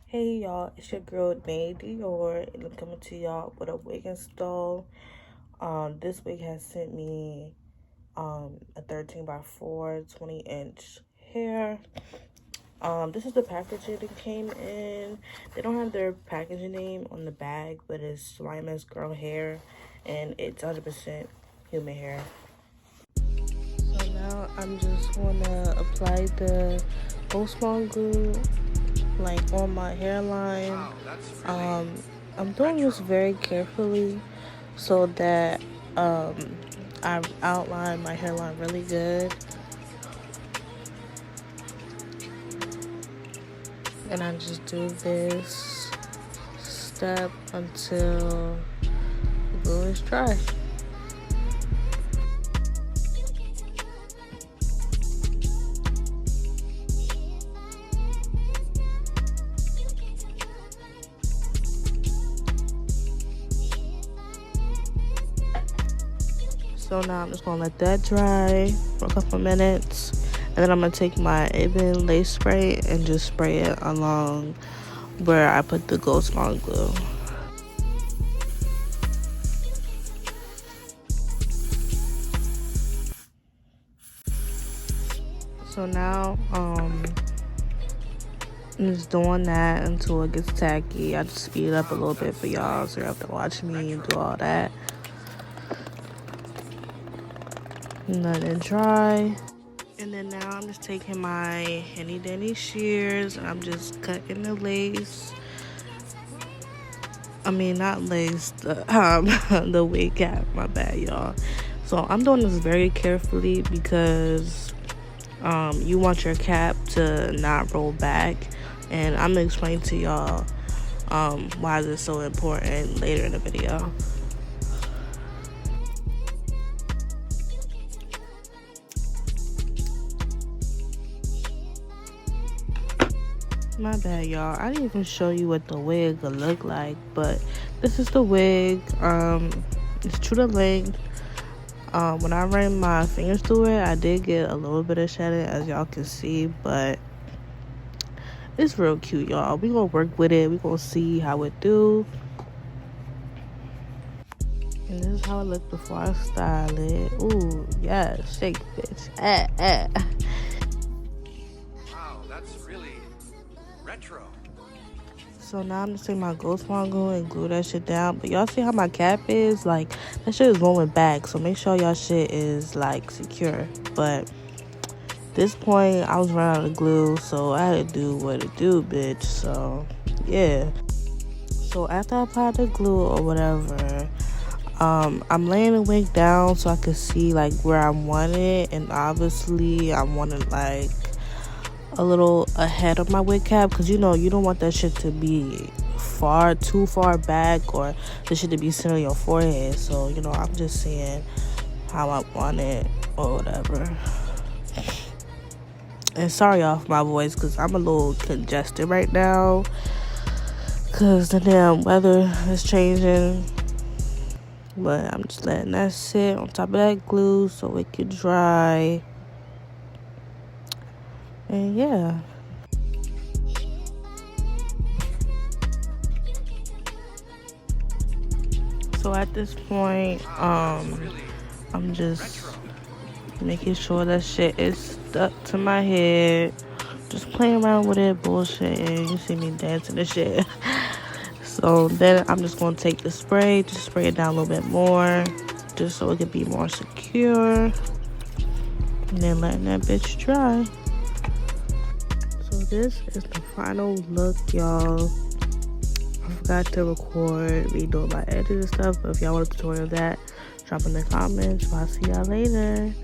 Hey y'all, it's your girl Dior, and I'm coming to y'all with a wig install. This wig has sent me a 13 by 4 20-inch hair. This is the packaging it came in. They don't have their packaging name on the bag, but it's YMSGIRL hair, and it's 100% human hair. So now I'm just gonna apply the Ghost Bond glue like on my hairline. I'm doing this very carefully so that I outline my hairline really good, and I just do this step until the glue is dry. So now I'm just gonna let that dry for a couple minutes, and then I'm gonna take my Ibn lace spray and just spray it along where I put the Ghost Bond glue. So now I'm just doing that until it gets tacky. I just speed it up a little bit for y'all, so you have to watch me do all that. And let it dry. And then now I'm just taking my handy dandy shears and I'm just cutting the lace. I mean, not lace, the wig cap, my bad, y'all. So I'm doing this very carefully because you want your cap to not roll back. And I'm gonna explain to y'all why this is so important later in the video. My bad, y'all. I didn't even show you what the wig would look like, but this is the wig. It's true to length. When I ran my fingers through it, I did get a little bit of shedding, as y'all can see, but it's real cute, y'all. We gonna work with it. We gonna see how it do. And this is how it looked before I style it. Ooh, yeah, shake, bitch. Wow, that's really retro. So now I'm just taking my Ghost Bond glue and glue that shit down. But y'all see how my cap is? Like, that shit is rolling back. So make sure y'all shit is, like, secure. But this point, I was running out of glue. So I had to do what it do, bitch. So, yeah. So after I apply the glue or whatever, I'm laying the wig down so I can see, like, where I want it. And obviously, I want it, like, a little ahead of my wig cap, because you know you don't want that shit to be too far back, or the shit to be sitting on your forehead. So you know, I'm just seeing how I want it or whatever. And sorry y'all for my voice, because I'm a little congested right now because the damn weather is changing. But I'm just letting that sit on top of that glue so it can dry. And yeah. So at this point, I'm just making sure that shit is stuck to my head. Just playing around with it, bullshitting. You see me dancing and shit. So then I'm just gonna take the spray, just spray it down a little bit more, just so it can be more secure. And then letting that bitch dry. So this is the final look, y'all. I forgot to record redoing my edit and stuff, but if y'all want a tutorial of that, drop in the comments. I'll see y'all later.